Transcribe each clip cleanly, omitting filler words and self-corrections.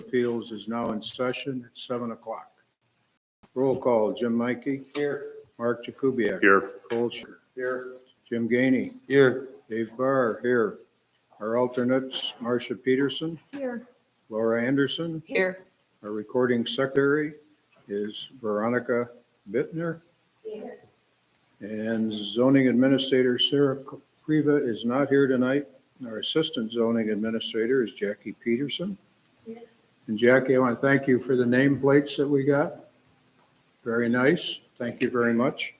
Appeals is now in session at 7 o'clock. Roll call, Jim Mikey. Here. Mark Jakubiec. Here. Cole Sugar. Here. Jim Gainey. Here. Dave Barr, here. Our alternates, Marcia Peterson. Here. Laura Anderson. Here. Our recording secretary is Veronica Bittner. Here. And zoning administrator Sarah Priva is not here tonight. Our assistant zoning administrator is Jackie Peterson. Here. And Jackie, I want to thank you for the nameplates that we got. Very nice. Thank you very much.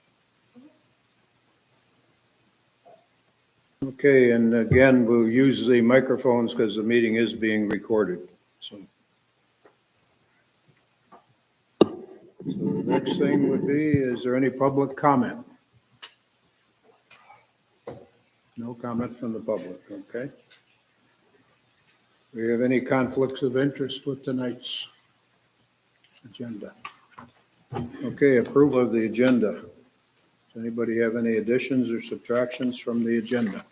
Okay, and again, we'll use the microphones because the meeting is being recorded. So the next thing would be, is there any public comment? No comment from the public, okay? Do we have any conflicts of interest with tonight's agenda? Okay, approval of the agenda. Does anybody have any additions or subtractions from the agenda?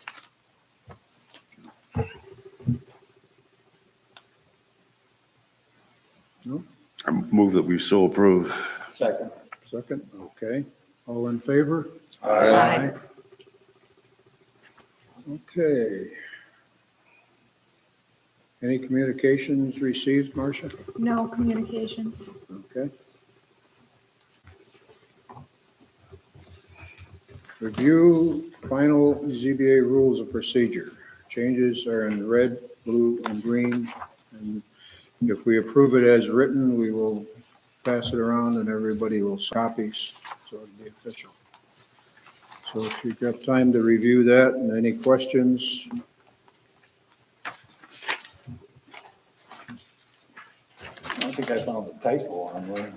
No? I move that we so approve. Second. Second, okay. All in favor? Aye. Okay. Any communications received, Marcia? No communications. Okay. Review final ZBA rules of procedure. Changes are in red, blue, and green. And if we approve it as written, we will pass it around and everybody will copy, so it'll be official. So if you've got time to review that and any questions. I don't think I found a typo on there.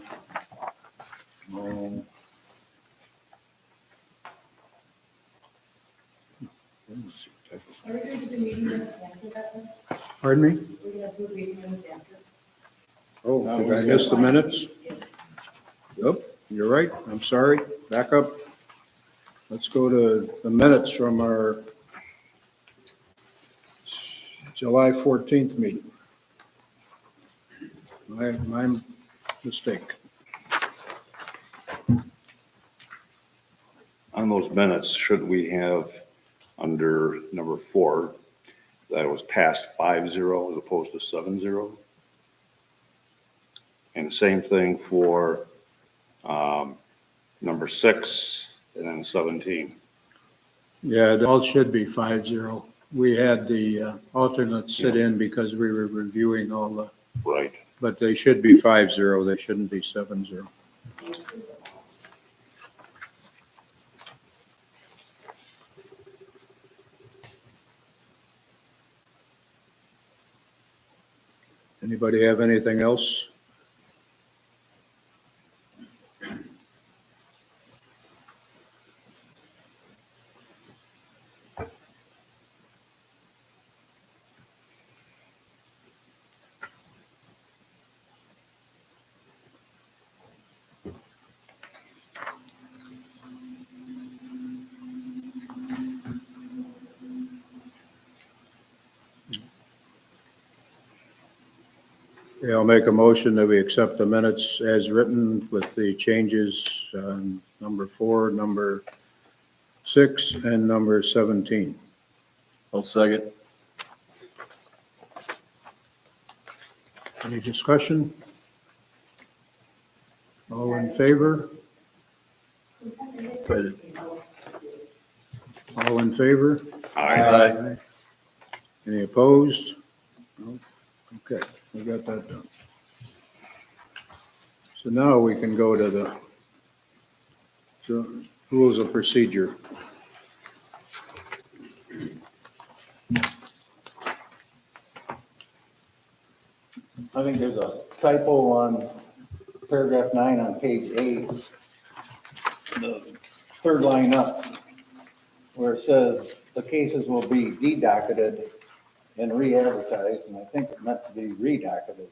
Are we going to do the meeting minutes after that one? Pardon me? We're going to do meeting minutes after? Oh, did I miss the minutes? Yep, you're right. I'm sorry. Back up. Let's go to the minutes from our July 14th meeting. My mistake. On those minutes, should we have under number 4, that it was passed 5-0 as opposed to 7-0? And same thing for number 6 and then 17. Yeah, it all should be 5-0. We had the alternates sit in because we were reviewing all the, Right. but they should be 5-0. They shouldn't be 7-0. Anybody have anything else? Yeah, I'll make a motion that we accept the minutes as written with the changes on number 4, number 6, and number 17. I'll second. Any discussion? All in favor? All in favor? Aye. Any opposed? No? Okay, we got that done. So now we can go to the rules of procedure. I think there's a typo on paragraph 9 on page 8. The third line up, where it says the cases will be dedocketed and re-advertised, and I think it meant to be redocketed.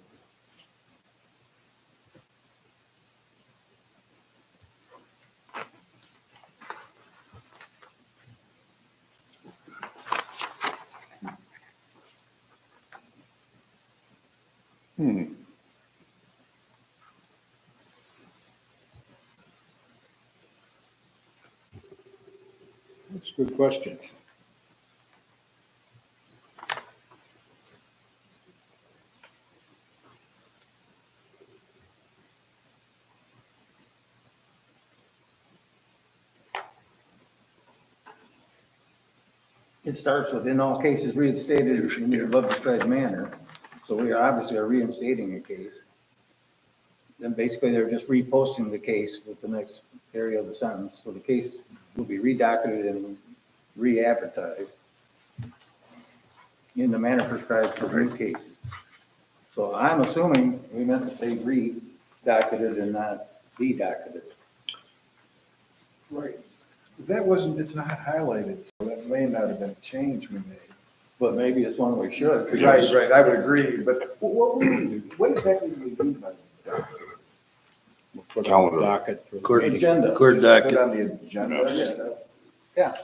Good question. It starts with, in all cases reinstated in the above described manner. So we obviously are reinstating a case. Then basically they're just reposting the case with the next area of the sentence. So the case will be redocketed and re-advertised in the manner prescribed for new cases. So I'm assuming we meant to say re-docketed and not de-docketed. Right. That wasn't, it's not highlighted, so that may not have been a change we made. But maybe it's one we should. Right, right, I would agree, but what exactly do we mean by that? We'll put it on Calendar. the docket for the Court- meeting. Agenda. Court Just put docket. on the agenda? Yeah.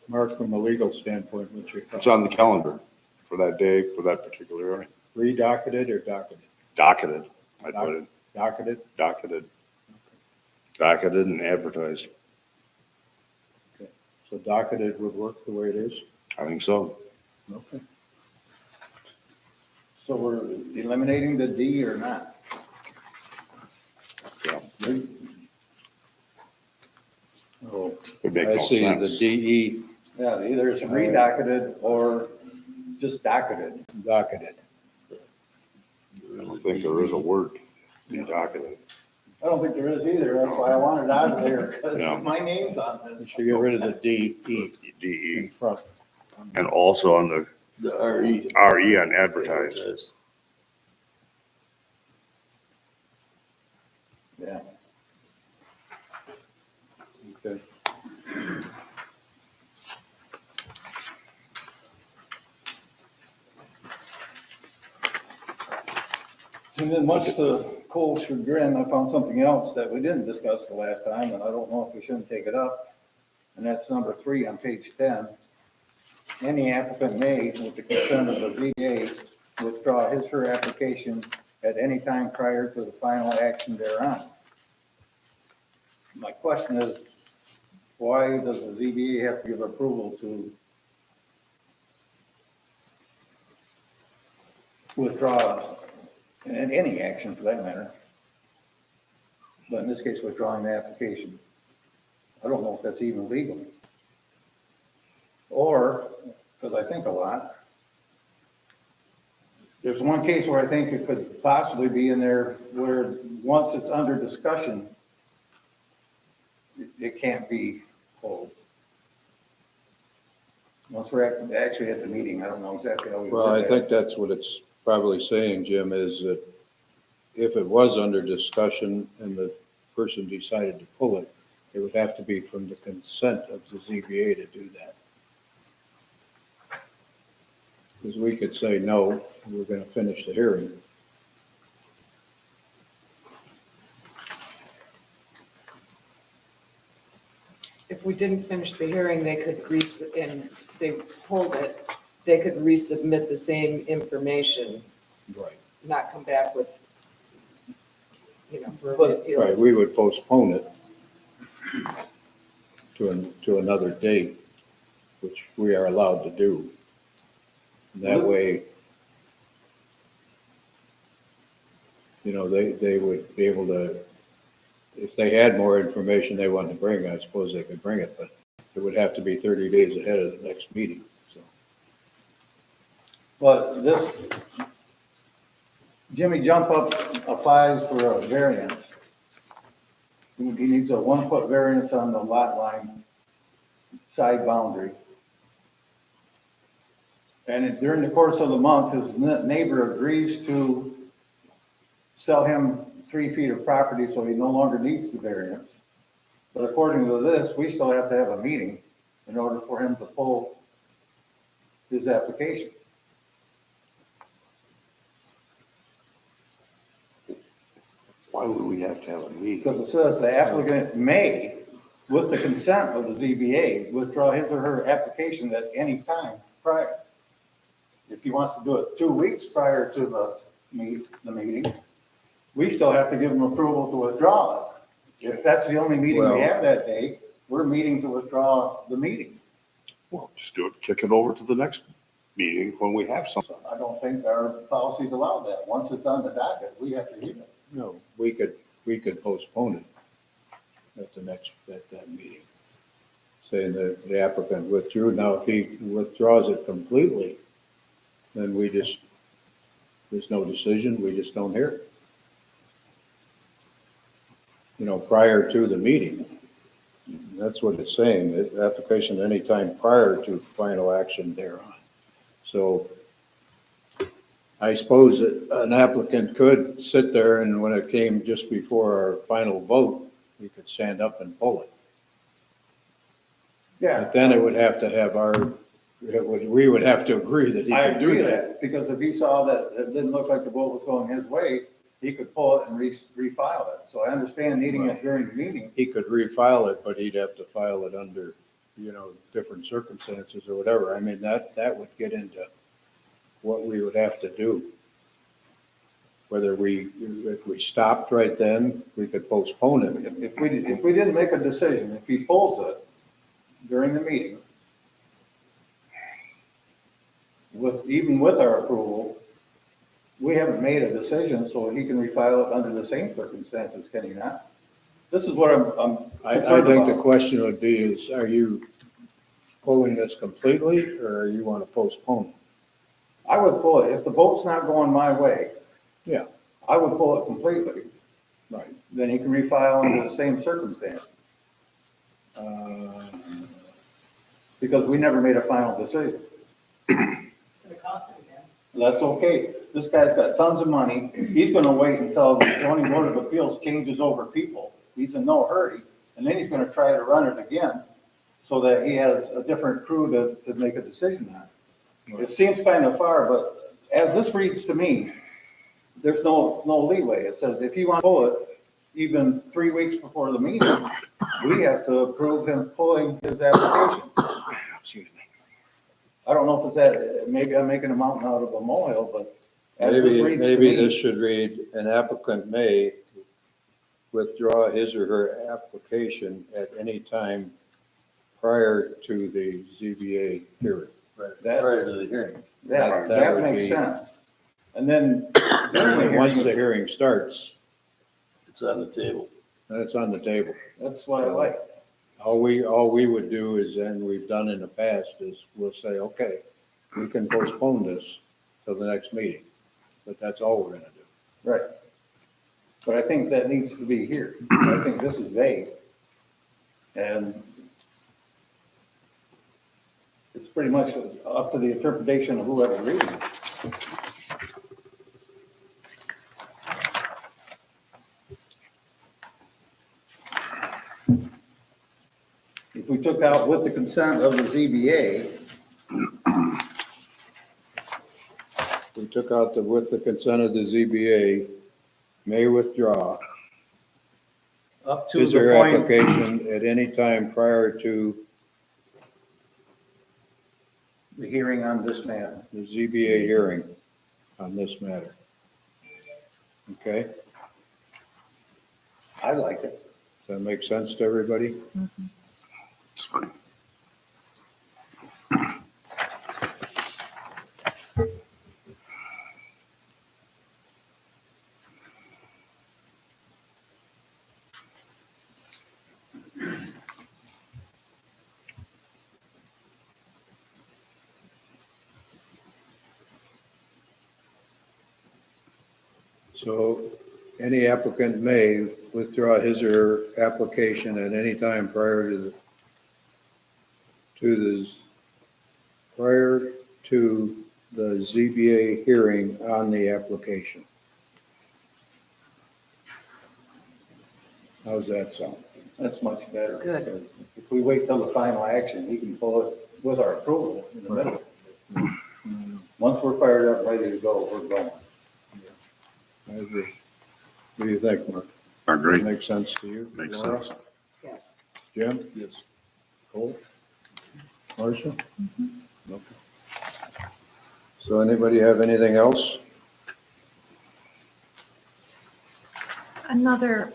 Mark, from a legal standpoint, what's your It's thought? on the calendar for that day, for that particular area. Redocketed or docketed? Docketed, I put it, Docketed? docketed. Docketed and advertised. So docketed would work the way it is? I think so. Okay. So we're eliminating the D or not? Yeah, Oh, would make I no see, the sense. DE Yeah, either it's redocketed or just docketed. docketed. I don't think there is a word, docketed. I don't think there is either. That's why I want it out of there, because Yeah. my name's on You this. should get rid of the DE in DE, front. and also on the The RE. RE on advertised. Yeah. Okay. And then much to Cole's chagrin, I found something else that we didn't discuss the last time, and I don't know if we shouldn't take it up. And that's number 3 on page 10. Any applicant may, with the consent of the ZA, withdraw his or her application at any time prior to the final action thereon. My question is, why does the ZBA have to give approval to withdraw, and any action for that matter? But in this case, withdrawing the application. I don't know if that's even legal. Or, because I think a lot, there's one case where I think it could possibly be in there where once it's under discussion, it can't be pulled. Once we're actually at the meeting, I don't know exactly how we. Well, I think that's what it's probably saying, Jim, is that if it was under discussion and the person decided to pull it, it would have to be from the consent of the ZBA to do that. Because we could say, no, we're going to finish the hearing. If we didn't finish the hearing, they could and they pulled it, they could resubmit the same information, Right. not come back with, for But- appeal. Right, we would postpone it to another date, which we are allowed to do. That way, they would be able to, if they had more information they wanted to bring, I suppose they could bring it, but it would have to be 30 days ahead of the next meeting, so. But this, Jimmy Jump Up applies for a variance. He needs a 1-foot variance on the lot line side boundary. And during the course of the month, his neighbor agrees to sell him 3 feet of property, so he no longer needs the variance. But according to this, we still have to have a meeting in order for him to pull his application. Why would we have to have a meeting? Because it says the applicant may, with the consent of the ZBA, withdraw his or her application at any time prior. If he wants to do it 2 weeks prior to the meeting, we still have to give him approval to withdraw it. If that's the only meeting we Well- have that day, we're meeting to withdraw the meeting. Well, just do it, kick it over to the next meeting when we have something. I don't think our policies allow that. Once it's on the docket, we have to hear it. No, we could postpone it at that meeting. Saying that the applicant withdrew. Now, if he withdraws it completely, then there's no decision, we just don't hear it. Prior to the meeting. That's what it's saying, the application anytime prior to final action thereon. So I suppose that an applicant could sit there and when it came just before our final vote, we could stand up and pull it. Yeah. But then it would have to have we would have to agree that he I could agree do with that. that, because if he saw that it didn't look like the vote was going his way, he could pull it and refile it. So I understand needing it during the meeting. He could refile it, but he'd have to file it under, different circumstances or whatever. I mean, that would get into what we would have to do. Whether if we stopped right then, we could postpone it. If we didn't make a decision, if he pulls it during the meeting, even with our approval, we haven't made a decision, so he can refile it under the same circumstances, can he not? This is what I'm I concerned think the about. question would be is, are you pulling this completely or you want to postpone it? I would pull it, if the vote's not going my way, Yeah, I would pull it completely. right. Then he can refile under the same circumstance, because we never made a final decision. That's okay. This guy's got tons of money. He's gonna wait until the zoning board of appeals changes over people. He's in no hurry. And then he's gonna try to run it again so that he has a different crew to make a decision on. It seems kind of far, but as this reads to me, there's no leeway. It says if you want to pull it, even 3 weeks before the meeting, we have to approve him pulling his application. Excuse me. I don't know if it's that, maybe I'm making a mountain out of a molehill, but as this reads to Maybe this me, should read, an applicant may withdraw his or her application at any time prior to the ZBA hearing. prior to the hearing. That That would makes be- sense. And then during the Once the hearing, hearing starts, It's on the table. then it's on the table. that's what I like. All we would do is, and we've done in the past, is we'll say, okay, we can postpone this till the next meeting, but that's all we're gonna do. Right. But I think that needs to be here. I think this is vague. And it's pretty much up to the interpretation of whoever reads it. If we took out with the consent of the ZBA, We took out with the consent of the ZBA, may withdraw up to his the or her point, application at any time prior to the hearing on this matter. the ZBA hearing on this matter. Okay, does I like it. that make sense to everybody? It's fine. So any applicant may withdraw his or her application at any time prior to the ZBA hearing on the application. How's that sound? That's much better. Good. If we wait till the final action, he can pull it with our approval in the middle. Once we're fired up, ready to go, we're going. I agree. What do you think, Mark? Agree. Makes sense to you? Makes Laura? sense. Yes. Jim? Yes. Cole? Marcia? Okay. So anybody have anything else? Another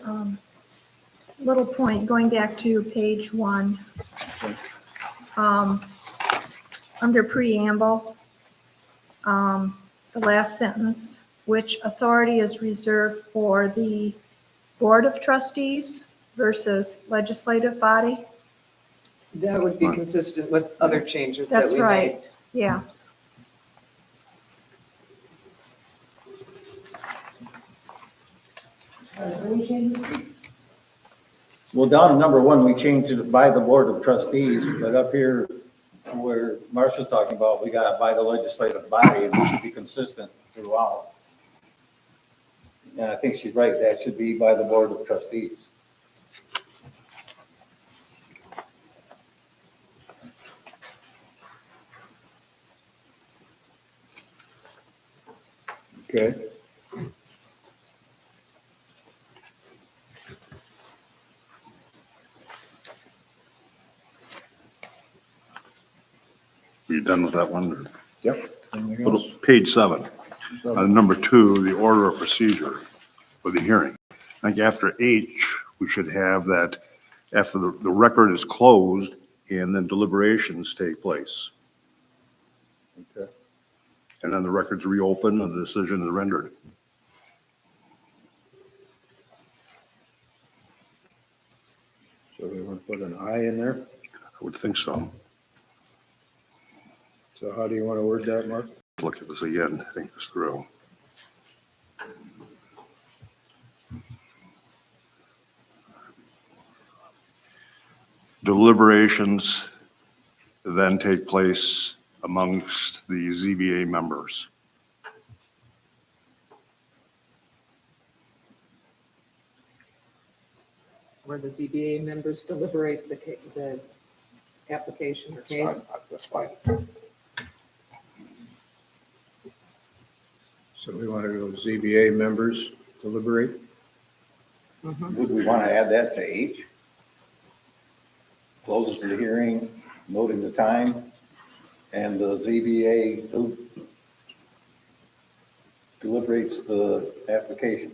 little point, going back to page 1. Under preamble, the last sentence, which authority is reserved for the Board of Trustees versus legislative body? That would be consistent with other changes that That's we made. right, yeah. Well, down in number 1, we changed it by the Board of Trustees, but up here where Marcia's talking about, we got by the legislative body, and we should be consistent throughout. And I think she's right, that should be by the Board of Trustees. Okay. Are you done with that one? Yep. Anything Little- else? Page 7, number 2, the order of procedure for the hearing. I think after H, we should have that after the record is closed and then deliberations take place. Okay. And then the record's reopened and the decision is rendered. So we want to put an I in there? I would think so. So how do you want to word that, Mark? Look at this again, think this through. Deliberations then take place amongst the ZBA members. Where the ZBA members deliberate the application or case. That's fine. So we want to go ZBA members deliberate? Would we want to add that to H? Closes the hearing, noting the time, and the ZBA deliberates the application.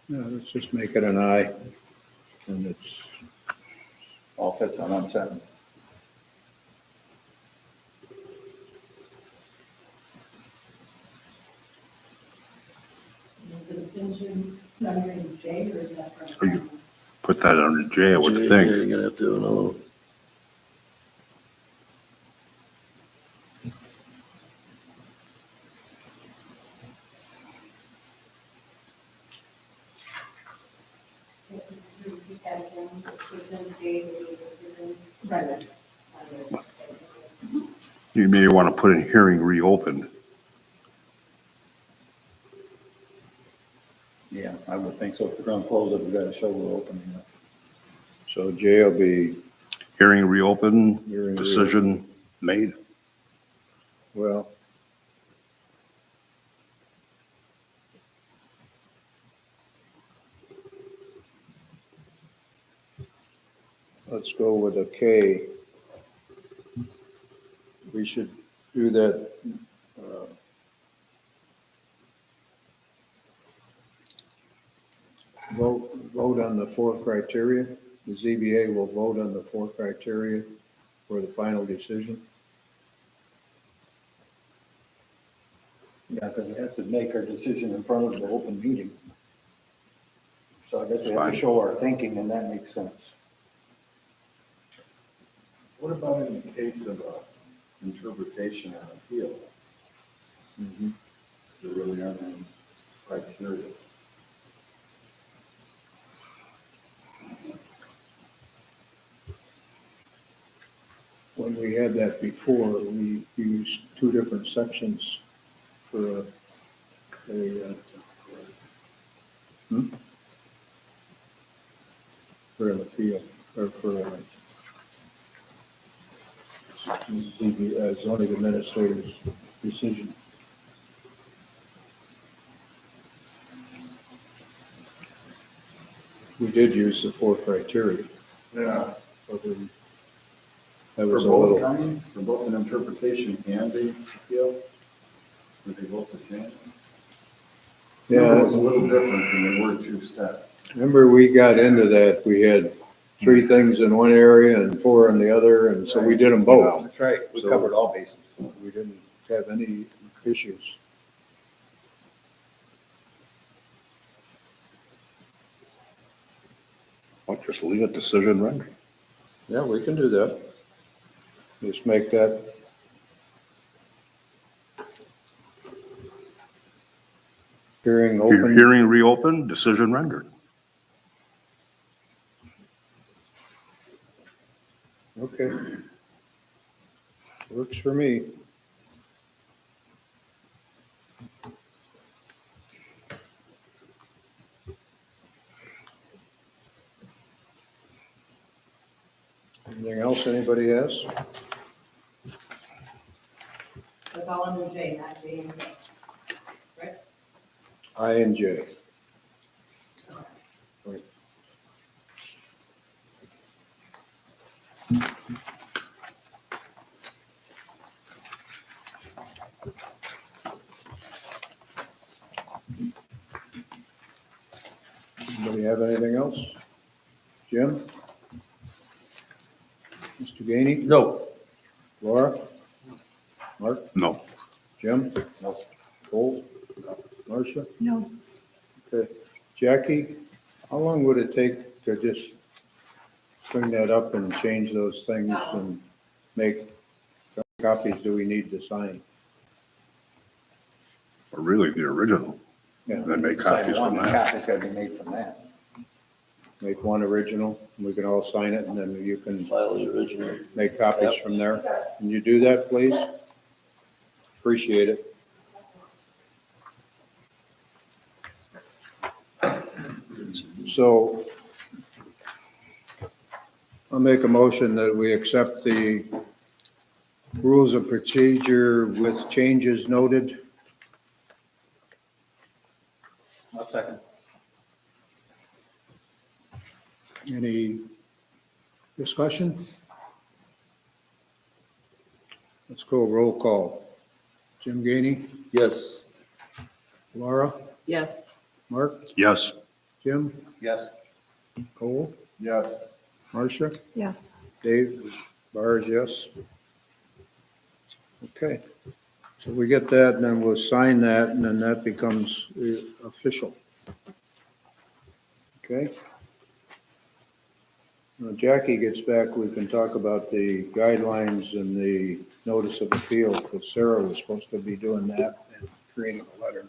No, let's just make it an I. And it's, All fits on one sentence. The decision under J, or is that Are from? you- Put that under J, I would Yeah, think. You're gonna have to do another one. Right. You may want to put in hearing reopened. Yeah, I would think so. If we're going to close it, we got to show we're opening it. so J will be, Hearing reopened, Hearing decision made. well, let's go with a K. We should do that. Vote on the 4 criteria. The ZBA will vote on the 4 criteria for the final decision. Yeah, because we have to make our decision in front of the open meeting. So I guess we have Fine. to show our thinking, and that makes sense. What about in the case of interpretation and appeal? There really aren't any criteria. When we had that before, we used 2 different sections for for an appeal, or for a zoning administrator's decision. We did use the 4 criteria, Yeah. but that For was a both little, kinds, for both an interpretation and the appeal, were they both the same? Number was a Yeah, little different than there were two sets. remember we got into that, we had 3 things in one area and 4 in the other, and so we did them both. That's right, we So- covered all bases. We didn't have any issues. I'll just leave it decision rendering. Yeah, we can do that. Just make that. Hearing open. Hearing reopened, decision rendered. Okay. Works for me. Anything else anybody has? That's all under J, not J and K. Right? I and J. Right. Anybody have anything else? Jim? Mr. Gainey? No. Laura? Mark? No. Jim? No. Cole? Marcia? No, Okay. Jackie, how long would it take to just bring that up and change those things and make, how many copies do we need to sign? Or really the original, Yeah, then make copies from that. Copy's gotta be made from that. make one original, and we can all sign it, and then you can File the original. make copies from there. Can you do that, please? Appreciate it. So I'll make a motion that we accept the rules of procedure with changes noted. I'll second. Any discussion? Let's go roll call. Jim Gainey, Yes. Laura, Yes. Mark, Yes. Jim, Yes. Cole, Yes. Marcia, yes. Dave, Bars, yes. Okay, so we get that, and then we'll sign that, and then that becomes official. Okay? When Jackie gets back, we can talk about the guidelines and the notice of appeal, because Sarah was supposed to be doing that and creating a letter,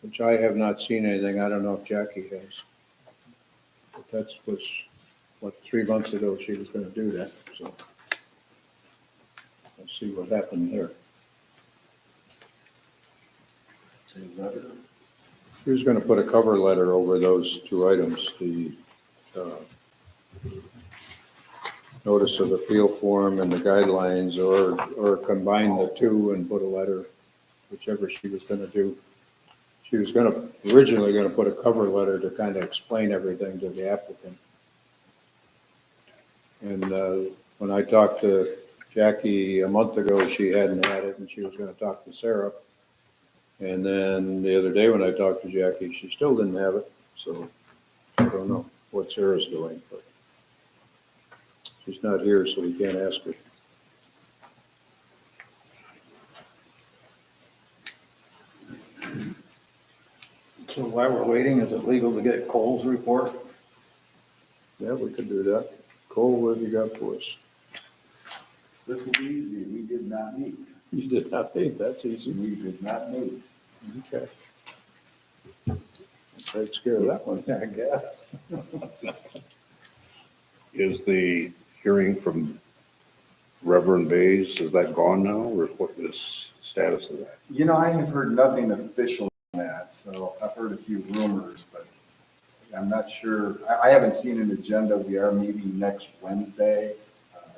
which I have not seen anything. I don't know if Jackie has. But that's was, what, 3 months ago she was gonna do that, so. Let's see what happened there. She was gonna put a cover letter over those 2 items, the, notice of appeal form and the guidelines, or combine the 2 and put a letter, whichever she was gonna do. She was originally gonna put a cover letter to kind of explain everything to the applicant. And, when I talked to Jackie a month ago, she hadn't had it, and she was gonna talk to Sarah. And then the other day when I talked to Jackie, she still didn't have it, so I don't know what Sarah's doing, but she's not here, so we can't ask her. So while we're waiting, is it legal to get Cole's report? Yeah, we could do that. Cole, what have you got for us? This will be easy. We did not meet. You did not think, that's easy. We did not meet. Okay. That takes care of that one. I guess. Is the hearing from Reverend Bays, is that gone now, or what is the status of that? You know, I have heard nothing official on that, so I've heard a few rumors, but I'm not sure. I haven't seen an agenda. We are meeting next Wednesday.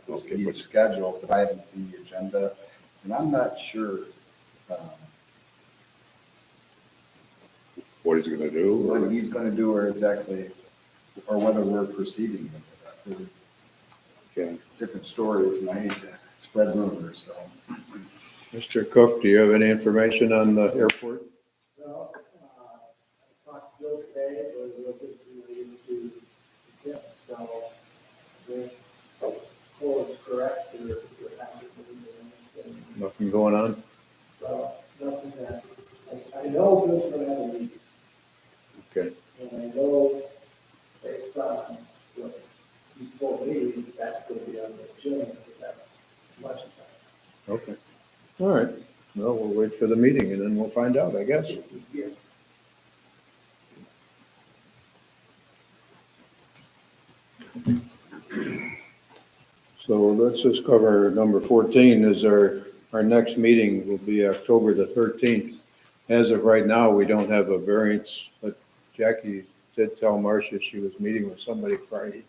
Okay, It's scheduled, but I haven't seen the agenda, and I'm not sure What he's gonna do? what or- he's going to do or exactly, or whether we're proceeding with it. I've heard Okay. different stories, and I hate to spread rumors, so. Mr. Cook, do you have any information on the airport? Well, Nothing going on? Nothing that, I know Bill's gonna have a meeting, Okay, and I know based on what he's told me, that's gonna be on the agenda, but that's much of that. okay. All right. Well, we'll wait for the meeting and then we'll find out, I guess. Yeah. So let's just cover number 14 is our next meeting will be October the 13th. As of right now, we don't have a variance, but Jackie did tell Marcia she was meeting with somebody Friday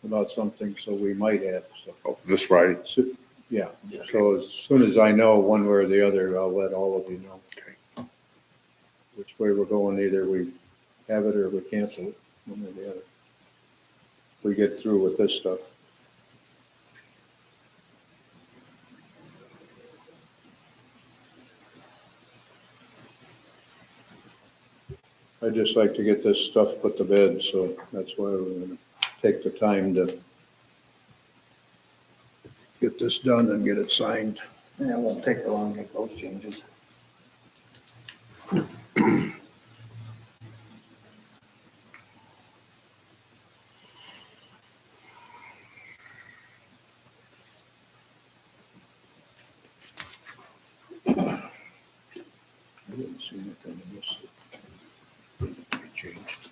about something, so we might have, so. Oh, this Friday? So, yeah, so as soon as I know one way or the other, I'll let all of you know. Okay. Which way we're going, either we have it or we cancel it, one or the other. We get through with this stuff. I'd just like to get this stuff put to bed, so that's why we're gonna take the time to get this done and get it signed. Yeah, it won't take long to make those changes. I didn't see anything in this. We changed.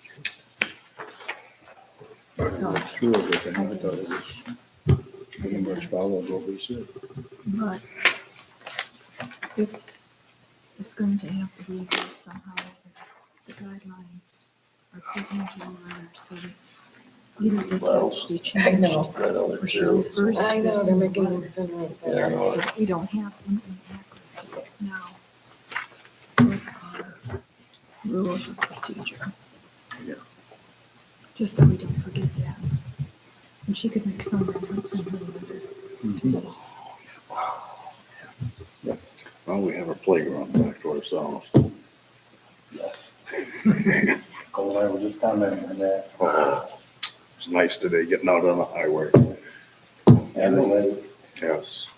I went through everything, I thought it was pretty much followed what we said. But this is going to have to be addressed somehow. The guidelines are put into a letter, so that either this has to be changed. know. Right over Or she there. refers I to know, this they're in the making them letter, thinner and Yeah, I thinner. know. so that we don't have an inaccuracy now. With our rules of procedure. Yeah. Just so we don't forget that. And she could make some reference in her letter to this. Well, we have a playground back to ourselves. Cole and I were just commenting on that. Oh, it's nice today getting out on the highway. And the lake. Yes.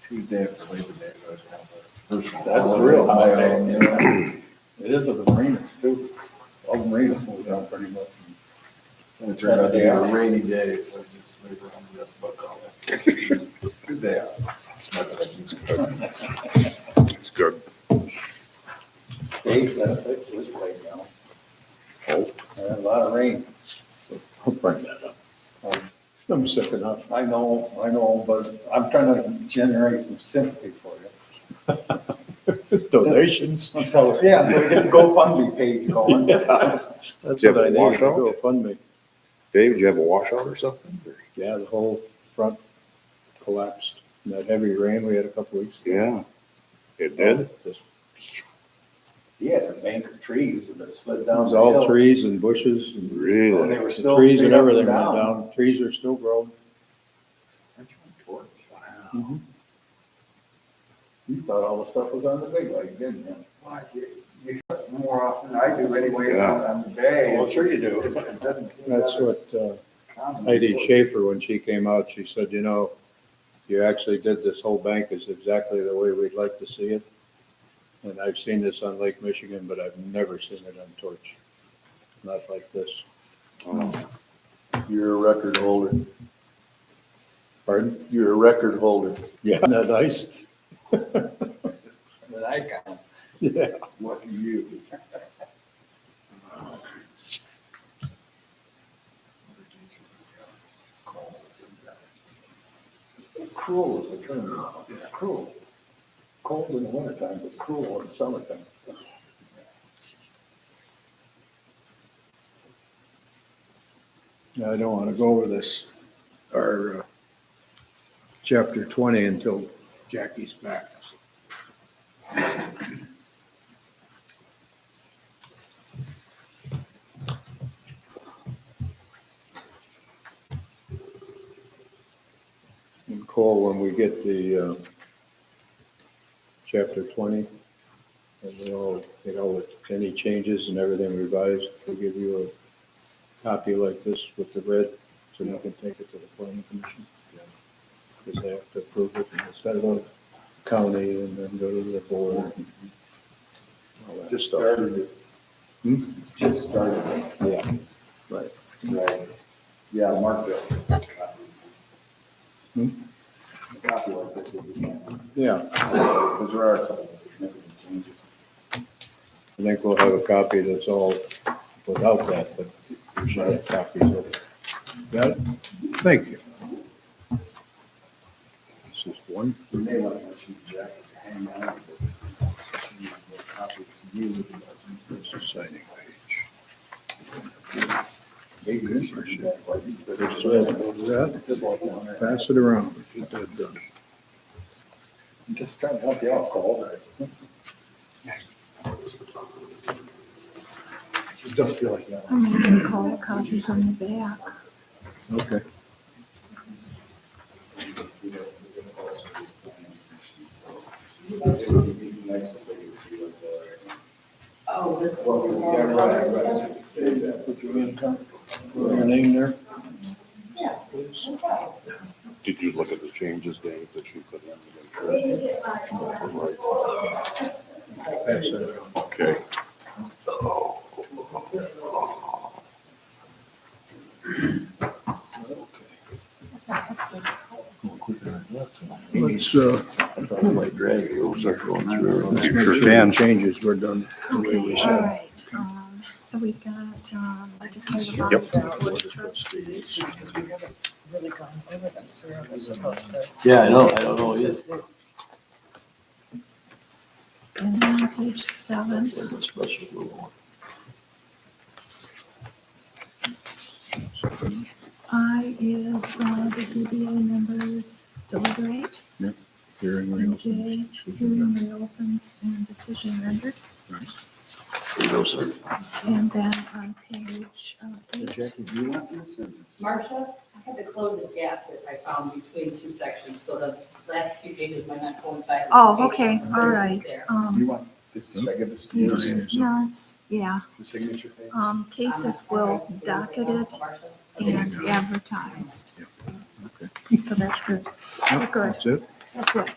Tuesday after Labor Day, I was kind of a personal. That's real high, yeah. It is of the marinas too. All the marinas moved down pretty much. And it turned out to be a rainy day, so I just laid around and got the book all that. Good day out. It's not that I can- It's good. Dave's gotta fix his playground. Oh, And a lot of rain. I'll bring that up. I'm sick enough. I know, but I'm trying to generate some sympathy for you. Donations. Yeah, so we get the GoFundMe page going. That's Do you what I have a need, to washout? go fund me. Dave, do you have a washout or something? Yeah, the whole front collapsed. In that heavy rain we had a couple weeks ago. Yeah, it did. Just- He had a bank of trees that slid It down was the all hill. trees and bushes and And Really? they were the still. trees and straight up everything went down. down. Trees are still growing. Wow. You thought all the stuff was on the big lake, didn't you? Well, you shut more often than I do anyways Yeah. on the day. Well, sure you do. It doesn't seem That's that what common. Heidi Schaefer, when she came out, she said, you know, you actually did this whole bank is exactly the way we'd like to see it. And I've seen this on Lake Michigan, but I've never seen it on Torch. Not like this. Oh, You're a record holder. Pardon? You're a record holder. Yeah, isn't that nice? That I count. Yeah. What do you? Cruel is the term. Cruel. Cold in the wintertime, but cruel in the summertime. I don't want to go over this, our chapter 20 until Jackie's back. And Cole, when we get the chapter 20, and we'll, with any changes and everything revised, we'll give you a copy like this with the red, so you can take it to the planning commission. Because they have to approve it, and instead of county and then go to the board. and all that Just stuff. started, it's just started. Yeah, right. Right. Yeah, Mark will. Hmm? A copy like this would be, Yeah, because there are a couple of significant changes. I think we'll have a copy that's all without that, but we should have copies of it. Got it? Thank you. This is one. You may want to let you, Jack, hang on to this. Copy to you. This is signing page. Maybe you should do that, but you better Just that, pass it around. Get that done. I'm just trying to help you out, Cole. It does feel like that. I'm gonna call a copy from the back. Okay. Oh, this. Put your name down. Put your name there. Yeah. Please. Did you look at the changes, Dave, that she put in? Pass that around. Okay. Let's, Might drag you, start going through. let's make Sure sure the can. changes were done the way we Okay, all said. right. So we've got legislative Yep. body board of trustees. Because we haven't really gone over them, Sarah was supposed to. Yeah, I know, I don't know either. Consistent. And then page 7. Like a special rule. I is the ZBA members deliberate. Hearing And reopened. J, hearing reopens and decision rendered. There you go, sir. And then on page 8. Jackie, do you want this or just? Marcia, I had to close a gap that I found between two sections, so the last few pages might not coincide. with the Oh, pages okay, that all are right. there. You want this, should I give this to you? Page, no, it's, yeah. The signature page? Cases will docketed Marcia? and advertised. So that's good. We're good. That's it? That's it.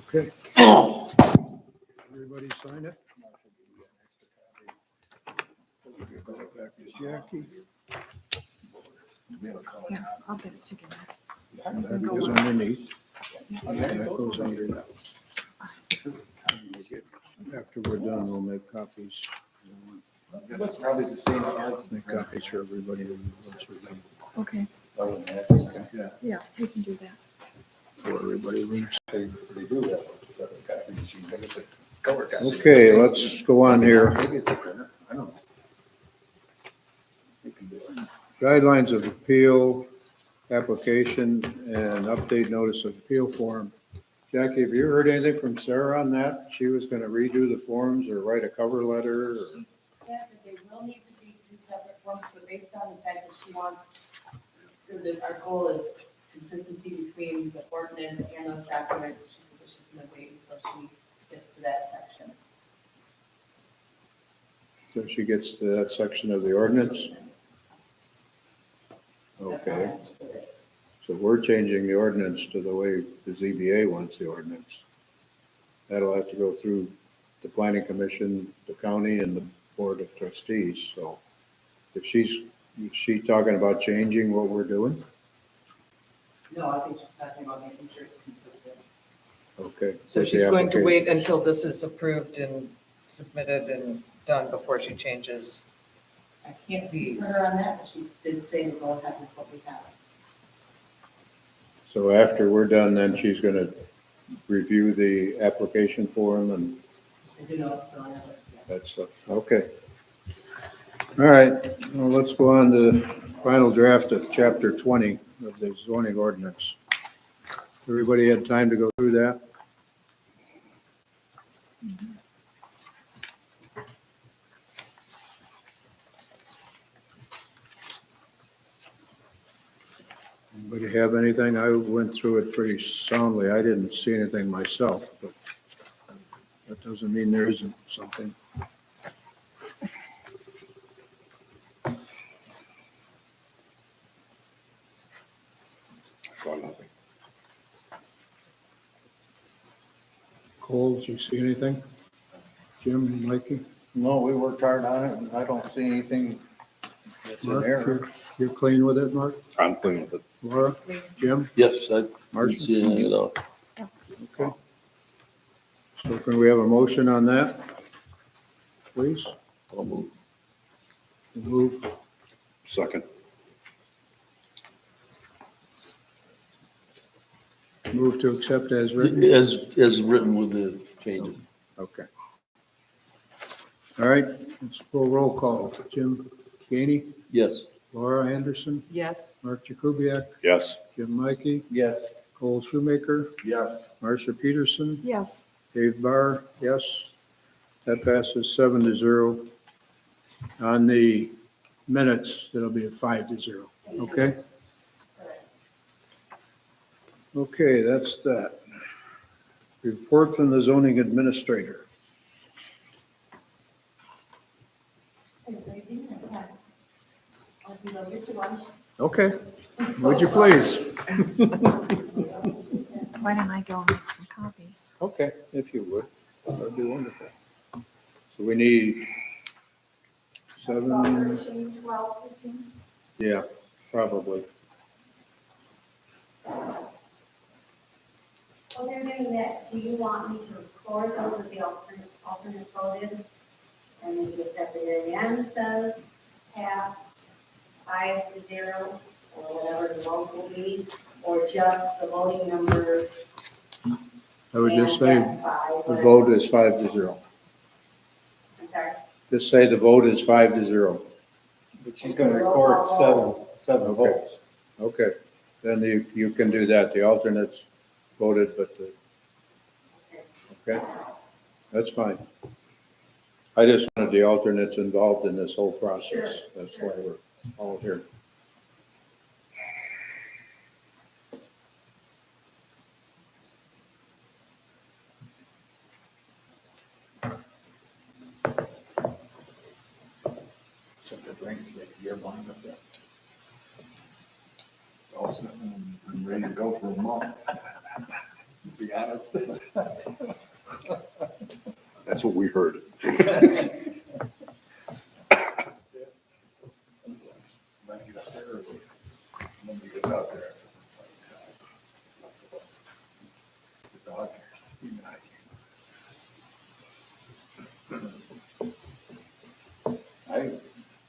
Okay. Everybody sign it? Give that back to Jackie. Here, I'll get it together. That goes underneath. That goes under that. After we're done, we'll make copies. That's probably the same as. Make copies for everybody once we're done. Okay, Yeah, yeah, we can do that. For everybody reads. they do have a copy machine, but it's a color copy. Okay, let's go on here. Maybe it's a printer, I don't know. You can do it. Guidelines of appeal, application, and update notice of appeal form. Jackie, have you heard anything from Sarah on that? She was gonna redo the forms or write a cover letter or? That they will need to be two separate forms, but based on the fact that she wants, that our goal is consistency between the ordinance and those documents, she said that she's gonna wait until she gets to that section. So she gets to that section of the ordinance? That's how I Okay, understood it. so we're changing the ordinance to the way the ZBA wants the ordinance. That'll have to go through the planning commission, the county, and the board of trustees, so if she's talking about changing what we're doing? No, I think she's talking about making sure it's consistent. Okay. So with the she's going to wait application. until this is approved and submitted and done before she changes. I can't speak for These. her on that, but she did say to go ahead with what we have. So after we're done, then she's gonna review the application form and I do know it's still on that list yet. that stuff. Okay. All right, well, let's go on to final draft of chapter 20 of the zoning ordinance. Everybody had time to go through that? Anybody have anything? I went through it pretty soundly. I didn't see anything myself, but that doesn't mean there isn't something. Saw nothing. Did you see anything? Jim, Mikey? No, we worked hard on it, and I don't see anything that's in Mark, error. you're clean with it, Mark? I'm clean with it. Laura? Jim? Yes, I Marcia? didn't see anything at all. Okay. So can we have a motion on that? Please? I'll move. Move. Second. Move to accept as written? As written with the changes. Okay. All right, let's go roll call. Jim Gainey, Yes. Laura Anderson, Yes, Mark Jakubiec, Yes. Jim Mikey, Yes. Cole Shoemaker, Yes. Marcia Peterson, Yes, Dave Barr, yes. That passes 7-0. On the minutes, it'll be a 5-0, okay? Okay, that's that. Report from the zoning administrator. Okay, would you please? why don't I go and make some copies? Okay, if you would, that'd be wonderful. So we need 7, yeah, probably. While they're doing that, do you want me to record those with the alternate voted? And then just at the very end says pass 5-0, or whatever the vote will be, or just the voting numbers? I would just say and pass by, the whatever. vote is 5-0. I'm sorry. Just say the vote is 5-0. But she's gonna record seven Okay. votes. Okay, then you can do that. The alternates voted, but okay, that's fine. I just wanted the alternates involved in this whole process. Sure, That's sure. why we're all here. All set and ready to go for a month. To be honest. That's what we heard. When I get up there early, when we get out there. The dog, even I've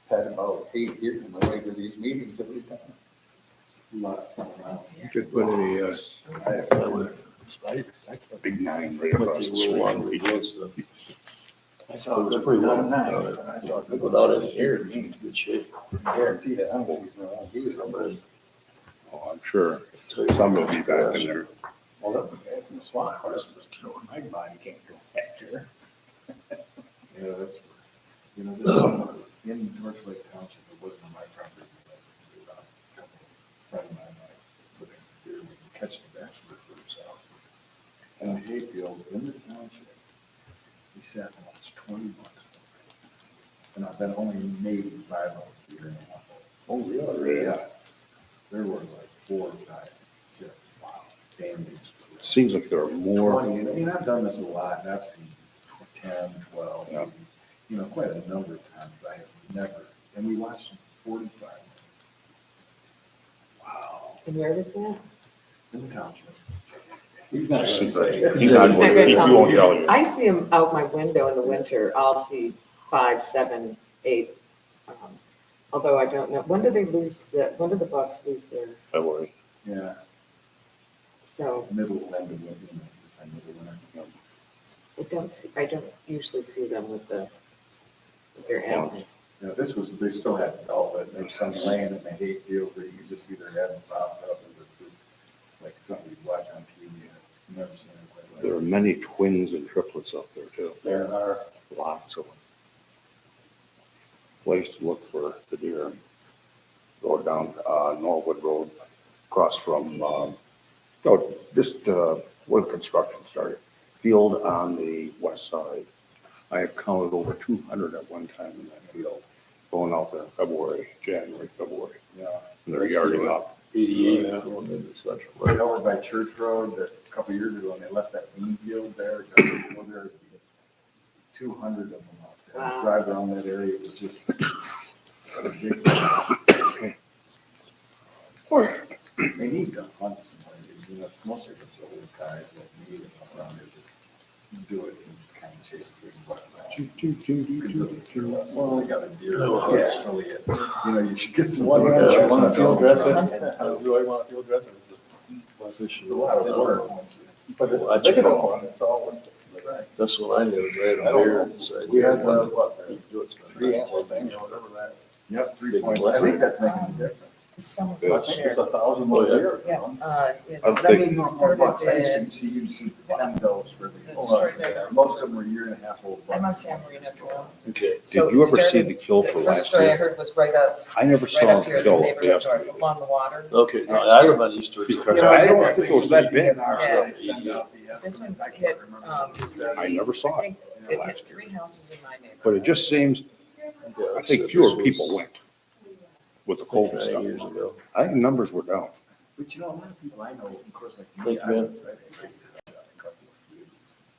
had about 8 years in the way to these meetings every time. You could put a, Big 9 right across the street. I saw it was pretty well. Without any error, in good shape. Guarantee that I'm always around here. Oh, I'm sure some will be back in there. Well, that was bad in the swamp. My body can't go back there. Yeah, that's, you know, there's some, in North Lake Township, it wasn't on my property. But a friend of mine, living here, we can catch the bachelor for himself. And in Hayfield, in this township, he sat and watched 20 bucks. And I've been only maybe 5 of them a year and a half old. Oh, really? Yeah. There were like 4 or 5, just, wow, families. Seems like there are more. 20, and I've done this a lot, and I've seen 10, 12, Yeah. maybe, you know, quite a number of times, but I have never, and we watched them 45 minutes. Wow, and where was that? in the township. He's not gonna He's say. not He's not going gonna to, tell he me. won't tell you. I see them out my window in the winter. I'll see 5, 7, 8. Although I don't know, when do they lose when do the Bucks lose their, February. Yeah, so middle, end of winter, middle winter. I don't usually see them with their animals. Yeah, this was, they still had velvet, there's some land in the hayfield where you could just see their heads pop up, and it's just like something you watch on TV, I've never seen it quite like There are many twins and triplets up there too. There are. Lots of them. Place to look for the deer. Go down Norwood Road, across from, just where the construction started. Field on the west side. I have counted over 200 at one time in that field, going out there in January, February. Yeah. And they're yarding up. 88 going into Central. Right over by Church Road, that a couple years ago, and they left that bean field there, well, there's 200 of them out there. Drive around that area, it was just ridiculous. They need to hunt somewhere, you know, most of those old guys that need it around there to do it and kind of chase the big buck. Well, we got a deer. No, Yeah, really it. You know, you should get some. What, Yeah, you want to field dress it? it? Do I want to field dress it? It's a lot of work. But it's, look at all of it, it's all worth it. That's what I knew, right, I don't beer. know. inside. We had, what, You do it, spend 3 it. antler thing, or whatever that. Yep, 3 points. I think that's making a difference. Some of I us think there. it's 1,000 Oh, yeah. deer. Yeah, I'm But I mean, thinking, more bucks, I used to see, you'd see 10 does for The the, story there. most of them were 1.5 old. I'm on bucks. San Marino Trail. Okay. So did you it ever see started- the kill for The first last story I year? heard was right up, I never right saw up here a at the kill neighborhood yesterday. park, along the water. Okay, no, I live on East Church. Because You know, I know didn't think it was that big. Yeah. Send out the This estimates. one I can't hit, remember. I never saw I it. think it hit 3 houses in my neighborhood. But it just seems, I think fewer people went with the cold and stuff. Years ago. I think the numbers were down. But you know, a lot of people I know, of course, like me, Thank you, I man. was, I think, a couple of years.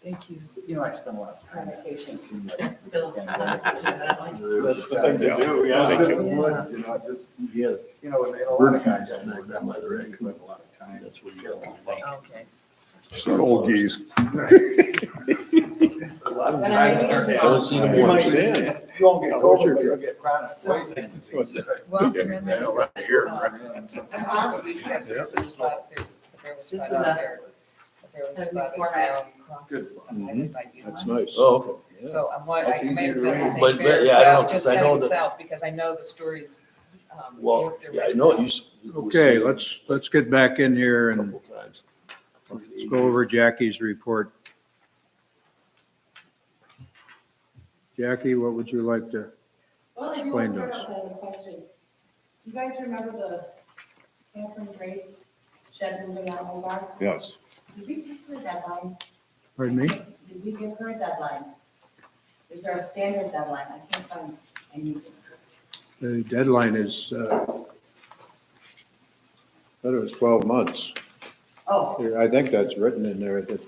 Thank you. You know, I spent a lot of time. Vacation. Still. That's That's the thing to do, yeah. Sit in the woods, you know, just, Yeah, you know, and a lot bird of guys feed's I know, not that much, right? spend a lot of time. That's what you got. Okay. Some old geese. It's a lot of And I time. usually- I haven't seen them You once. might stand. You won't get cold, but you'll get chronic weight. Well, and then Yeah, there's, right here, uh, right here. I'm honestly, except there was a spot, there was a This spot is out a- there. There was a spot Before down crossing. Good. highway by That's Uline. nice. Oh, okay. So I'm, I That's may have easy to been the read. same But, fair, yeah, I don't know, just 'cause I know heading that- south, because I know the stories. Well, they're yeah, I racing. know it used. Okay, let's get back in here A and couple times. let's go over Jackie's report. Jackie, what would you like to, Well, I do Explain want to to start off with a question. You guys remember the Catherine Grace shed moving out of Hobart? Yes. Did we give her a deadline? pardon me? Did we give her a deadline? Is there a standard deadline? I can't find anything. The deadline is, thought it was 12 months. Oh, I think that's written in there that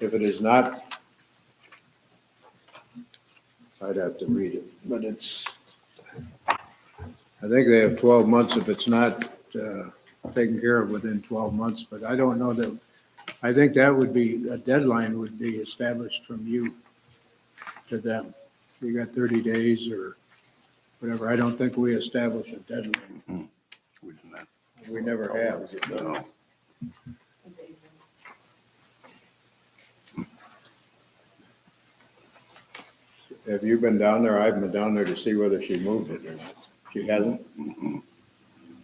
if it is not, I'd have to read it, but it's, I think they have 12 months if it's not taken care of within 12 months, but I don't know that, I think that would be, a deadline would be established from you to them. So you got 30 days or whatever. I don't think we establish a deadline. We did not. We never have. No. Have you been down there? I haven't been down there to see whether she moved it or not. She hasn't?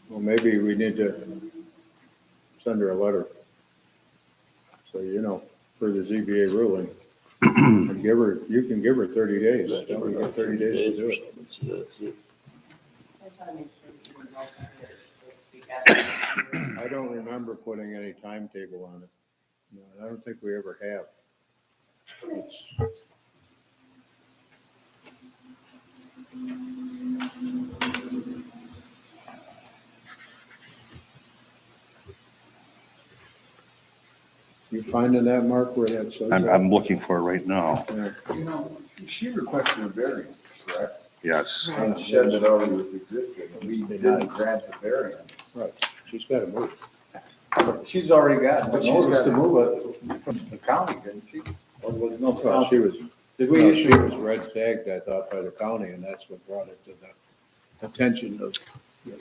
Well, maybe we need to send her a letter. So, you know, for the ZBA ruling. And give her, you can give her 30 days. Don't we get 30 days to do it? That's it. I just want to make sure you know that. I don't remember putting any timetable on it. No, I don't think we ever have. It's- You finding that, Mark, where that says that? I'm looking for it right now. Yeah. You know, she requested a variance, correct? Yes. On a shed that already was existing, and we didn't grant the variance. Right, she's got to move. She's already got But the she's notice got- to move it from the county, didn't she? Or was it no Well, she county? was, Did well, we she issue? was red tagged, I thought, by the county, and that's what brought it to the attention of the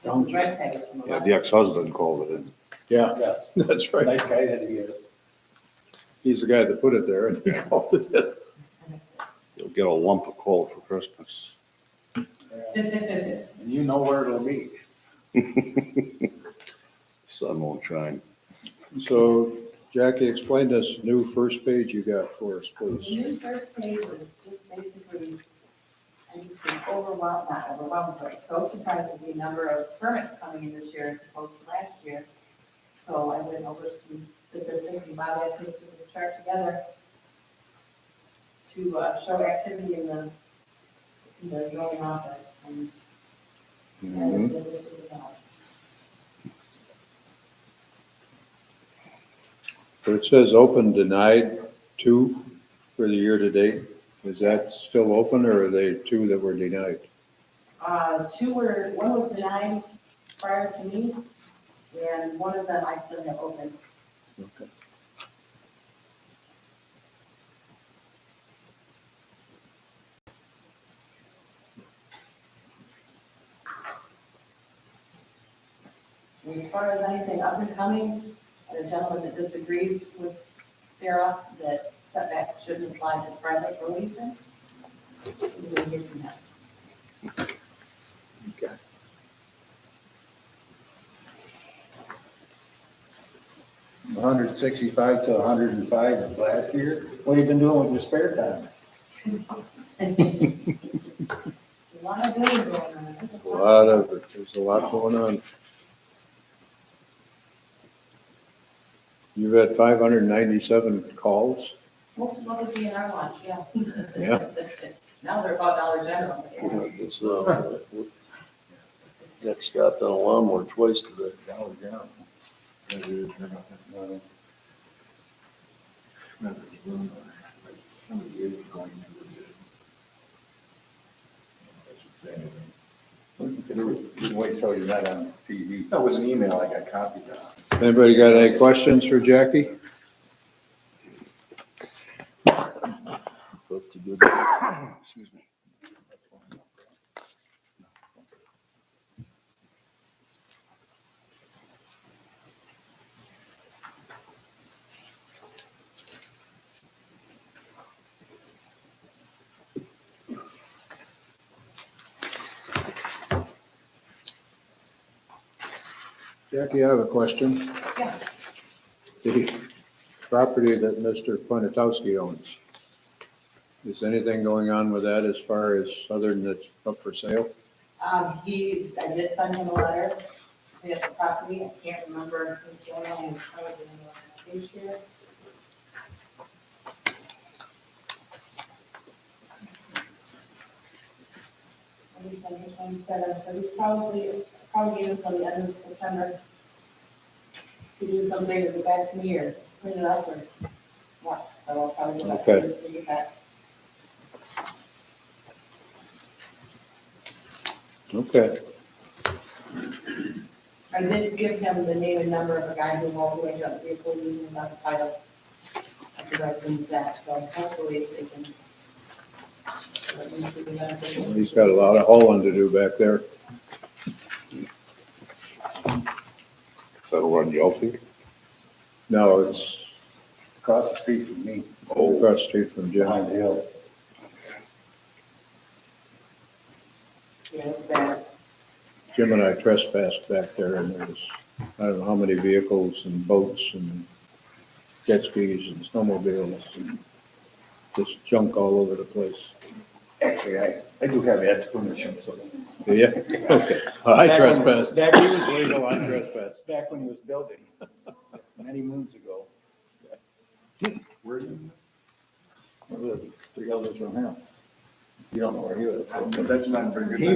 township. Red tag is from the Yeah, the ex-husband called it in. Yeah, Yes. that's right. Nice guy that he is. He's the guy that put it there, and he called it. You'll get a lump of coal for Christmas. And you know where it'll be. Sun won't shine. So Jackie, explain this new first page you got for us, The please. new first page was just basically, I just been overwhelmed, not overwhelmed, but so surprised with the number of permits coming in this year as opposed to last year. So I went over some statistics and Bob had to put this chart together to show activity in the zoning office and that is what this is about. So it says open denied 2 for the year to date. Is that still open or are they 2 that were denied? One was denied prior to me, and one of them I still have open. Okay. As far as anything up and coming, the gentleman that disagrees with Sarah that setbacks shouldn't apply to private road easement. We will hear from that. Okay. $165 to $105 last year. What have you been doing with your spare time? A lot of building going on. There's a lot going on. You've had 597 calls? Most of them would be in our lunch, yeah. Yeah. Now they're about Dollar General. It's, got stopped on a lawnmower twice today. Dollar General. Yeah, dude, they're not- not there's room, like somebody is going to legit. I should say anything. You can wait till you're not on TV. That was an email I got copied on. Anybody got any questions for Jackie? But to good. Excuse me. Jackie, I have a question. Yeah. The property that Mr. Ponitowski owns, is anything going on with that as far as other than it's up for sale? I did send him a letter. He has a property, I can't remember his name, probably in the page here. So he's probably until the end of September to do something to get back to me or clean it up or what. So I'll probably go back Okay. to get that. Okay, I did give him the name and number of a guy who will wake up vehicle using that title. I forgot to do that, so hopefully they can. he's got a lot of hauling to do back there. That'll run Yelsey. No, it's Across the street from me, across the street from Jim. behind the hill. Yeah, it's bad. Jim and I trespassed back there and there was, I don't know how many vehicles and boats and jet skis and snowmobiles and just junk all over the place. Actually, I do have Ed's permission, so. Do you? Okay. I Back when- trespassed. back when he He was was legal, I trespassed. Back when he was building, many moons ago. Where do you? I live 3 houses from him. You don't know where he lives. So that's not very good. He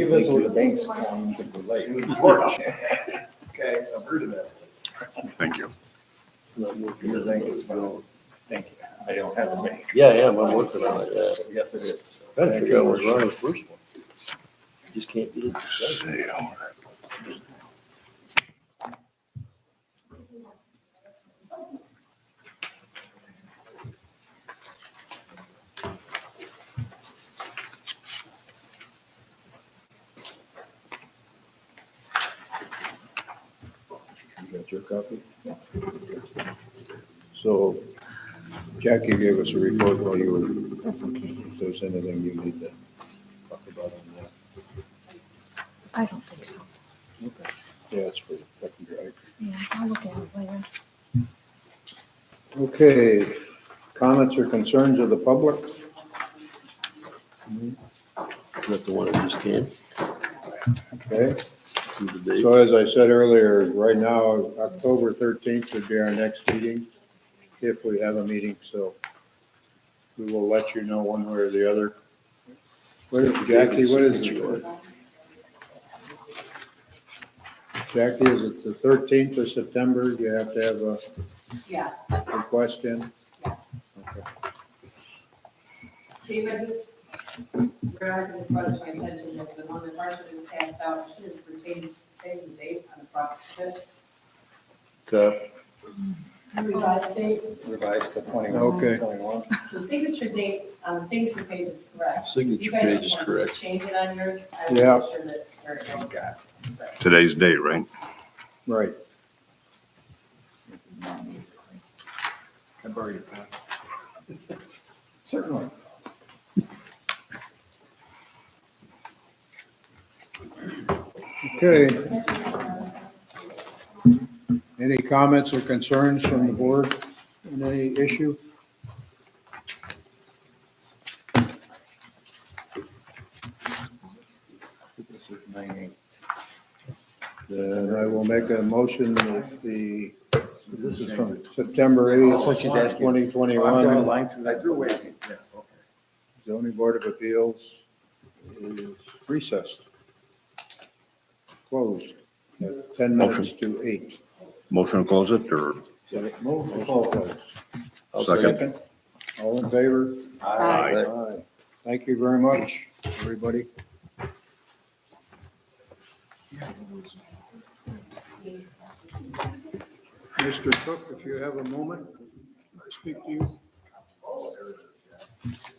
lives where the banks down, you can relate. Okay, I've heard of that. Thank you. Your bank is well, thank you. I don't have a bank. Yeah, I am, I'm working on it, yeah. Yes, it is. Trying to figure out what's wrong with the first one. Just can't get it to say. Sale. You got your copy? So Jackie gave us a report while you were, That's okay. if there's anything you need to talk about on that. I don't think so. Yeah, it's for cut and dry. Yeah, I'll look at it later. Okay, comments or concerns of the public? Is that the one that just came? Okay, Through the day? so as I said earlier, right now, October 13th would be our next meeting, if we have a meeting, so we will let you know one way or the other. What is, Jackie, what is it? Jackie, is it the 13th of September? You have to have a Yeah, request in? Yeah. Okay. David, this, Veronica just brought it to my attention that the one that Marcia just passed out, should have retained the date on the property. The Revised date, revised to 21, Okay. 21. the signature date on the signature page is correct. Signature You guys page just is want to correct. Change it on yours. I will Yeah. make sure that Eric knows that. Today's date, right? Right. Can I borrow your pen? Certainly. Okay. Any comments or concerns from the board on any issue? This is 9/8. Then I will make a motion that the This is from. September That's what 8th, she's asking. 2021 line through I threw away, yeah, okay. zoning board of appeals is recessed. Closed at 10 minutes to 8. Motion to close it or Move to close. second? All in favor? Aye. Aye. Thank you very much, everybody. Mr. Cook, if you have a moment, I speak to you.